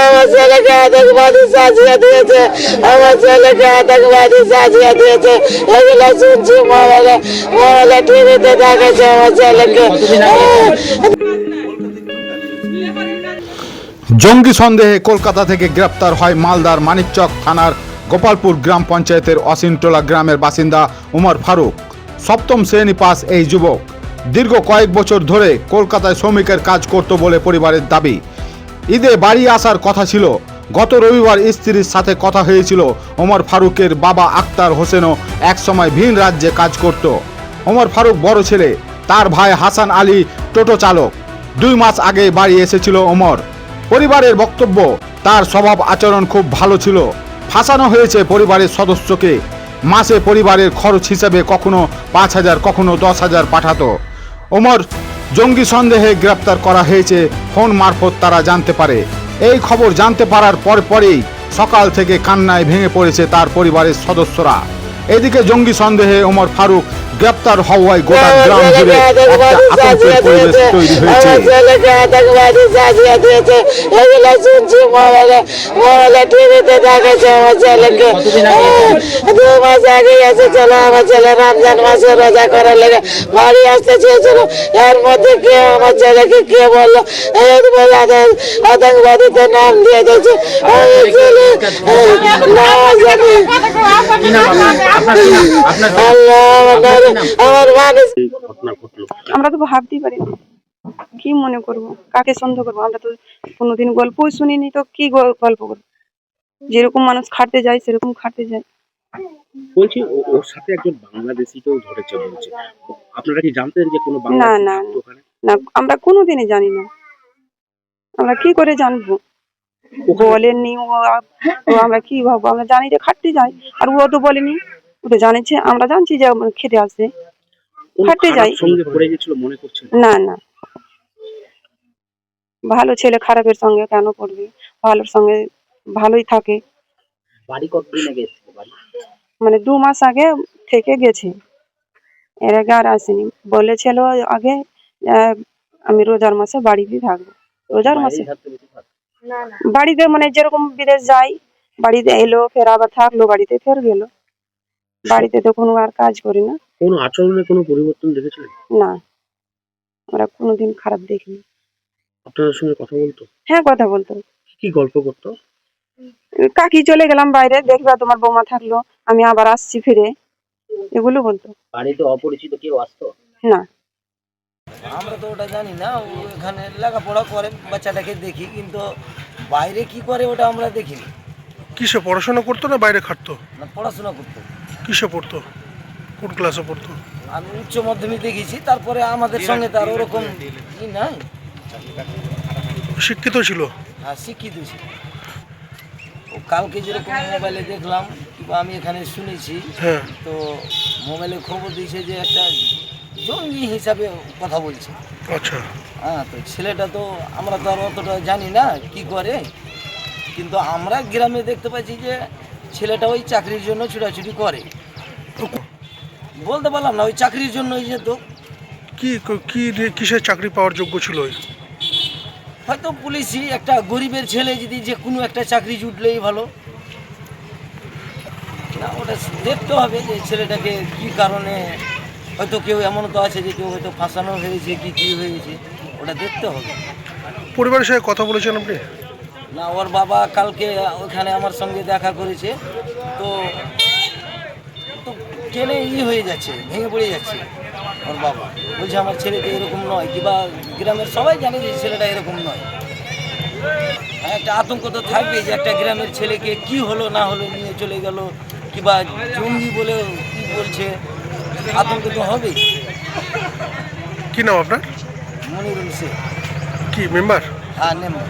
আমার ছেলেকে আতঙ্কবাদী সাজিয়ে দিয়েছে, আমার ছেলেকে আতঙ্কবাদী সাজিয়ে দিয়েছে। এগুলো শুনছি মোবাইলে, মোবাইলে টিভিতে দেখেছে আমার ছেলেকে। জঙ্গি সন্দেহে কলকাতা থেকে গ্রেপ্তার হয় মালদার মানিকচক থানার গোপালপুর গ্রাম পঞ্চায়েতের অসিনটোলা গ্রামের বাসিন্দা উমর ফারুক। সপ্তম শ্রেণী পাস এই যুবক দীর্ঘ কয়েক বছর ধরে কলকাতায় শ্রমিকের কাজ করত বলে পরিবারের দাবি। ঈদে বাড়ি আসার কথা ছিল। গত রবিবার স্ত্রীর সাথে কথা হয়েছিল। ওমর ফারুকের বাবা আক্তার হোসেনও একসময় ভিন রাজ্যে কাজ করত। ওমর ফারুক বড় ছেলে, তার ভাই হাসান আলী টোটো চালক। 2 মাস আগে বাড়ি এসেছিল ওমর। পরিবারের বক্তব্য, তার স্বভাব আচরণ খুব ভালো ছিল। ফাঁসানো হয়েছে পরিবারের সদস্যকে। মাসে পরিবারের খরচ হিসেবে কখনো 5,000 কখনো 10,000 পাঠাতো। ওমর জঙ্গি সন্দেহে গ্রেপ্তার করা হয়েছে ফোন মারফত তারা জানতে পারে। এই খবর জানতে পারার পরেই সকাল থেকে কান্নায় ভেঙে পড়েছে তার পরিবারের সদস্যরা। এদিকে জঙ্গি সন্দেহে ওমর ফারুক গ্রেপ্তার হওয়ায় গোটা গ্রাম জুড়ে একটা আতঙ্কের পরিবেশ তৈরি হয়েছে। আতঙ্কবাদী সাজিয়ে দিয়েছে, এগুলো শুনছি মোবাইলে, মোবাইলে টিভিতে দেখেছে আমার ছেলেকে। 2 মাস আগে এসেছিল আমার ছেলে, রমজান মাসে রোজা করার লেগে বাড়ি আসতে চেয়েছিল। এর মধ্যে কে আমার ছেলেকে কে বললো আতঙ্কবাদীতে নাম দিয়ে দিয়েছে। আমি ছেলে আমরা তো ভাবতেই পারি না, কি মনে করবো, কাকে সন্দেহ করবো। আমরা তো কোনোদিন গল্পই শুনিনি, তো কি গল্প করবো। যেরকম মানুষ খাটতে যায় সেরকম খাটতে যায়। বলছি ওর সাথে একজন বাংলাদেশিকেও ধরেছে বলছে, আপনারা কি জানতেন যে কোনো না বাংলাদেশি না থাকতো ওখানে? না, আমরা কোনোদিনই জানি না। আমরা কি করে জানবো, বলেননি ও। আমরা কি ভাববো, আমরা জানি যে খাটতে যায়, আর ও তো বলেনি। ও তো জানিছে, আমরা জানছি যে খেতে আসে, কোনো খাটতে খারাপ যাই। সঙ্গে পড়ে গেছিল মনে করছেন? না না, ভালো ছেলে খারাপের সঙ্গে কেন পড়বে, ভালোর সঙ্গে ভালোই থাকে। বাড়ি কতদিন আগে এসেছিল বাড়ি? মানে 2 মাস আগে থেকে গেছে, এর আগে আর আসেনি। বলেছিল আগে আমি রোজার মাসে বাড়িতে থাকবো। রোজার মাসে বাড়িতে মানে যেরকম বিদেশ যাই, বাড়িতে এলো, ফের আবার থাকলো, বাড়িতে ফের গেল। বাড়িতে তো কোনো আর কাজ করি না। কোনো আচরণে কোনো পরিবর্তন দেখেছিলেন? না, আমরা কোনোদিন খারাপ দেখিনি। আপনাদের সঙ্গে কথা বলতো? হ্যাঁ, কথা বলতো। কি গল্প করতো? কাকি চলে গেলাম বাইরে, দেখবা তোমার বৌমা থাকলো, আমি আবার আসছি ফিরে, এগুলো বলতো। বাড়িতে অপরিচিত কেউ আসতো না, আমরা তো ওটা জানি না। ও এখানে লেখাপড়া করে, বাচ্চাটাকে দেখি, কিন্তু বাইরে কি করে ওটা আমরা দেখিনি। কিসে পড়াশোনা করতো না বাইরে খাটতো? না, পড়াশোনা করতো। কিসে পড়তো, কোন ক্লাসে পড়তো? আমি উচ্চ মাধ্যমিক দেখেছি, তারপরে আমাদের সঙ্গে তার ওরকম ই নাই। শিক্ষিত ছিল? হ্যাঁ, শিক্ষিত ছিল। ও কালকে যেরকম মোবাইলে দেখলাম, কিংবা আমি এখানে শুনেছি, হ্যাঁ। তো মোবাইলে খবর দিয়েছে যে একটা জঙ্গি হিসাবে কথা বলছে। আচ্ছা। হ্যাঁ, তো ছেলেটা তো আমরা তো আর অতটা জানি না কি করে, কিন্তু আমরা গ্রামে দেখতে পাচ্ছি যে ছেলেটা ওই চাকরির জন্য ছুটাছুটি করে। বলতে পারলাম না, ওই চাকরির জন্যই যেত। কি কি কিসের চাকরি পাওয়ার যোগ্য ছিল? হয়তো পুলিশই, একটা গরিবের ছেলে যদি যে কোনো একটা চাকরি জুটলেই ভালো না। ওটা দেখতে হবে যে ছেলেটাকে কি কারণে, হয়তো কেউ এমন তো আছে যে কেউ হয়তো ফাঁসানো হয়েছে, কি হয়েছে, ওটা দেখতে হবে। পরিবারের সাথে কথা বলেছেন আপনি? না, ওর বাবা কালকে ওখানে আমার সঙ্গে দেখা করেছে, তো তো টেনে হয়ে যাচ্ছে, ভেঙে পড়ে যাচ্ছে। ওর বাবা বলছে আমার ছেলেটা এরকম নয়, কিংবা গ্রামের সবাই জানে যে ছেলেটা এরকম নয়। একটা আতঙ্ক তো থাকবে যে একটা গ্রামের ছেলেকে কি হলো না হলো নিয়ে চলে গেল, কিংবা জঙ্গি বলে কি বলছে, আতঙ্ক তো হবেই। কি নাম আপনার? মনিরুল শেখ। কি মেম্বার? হ্যাঁ, নেম্বার।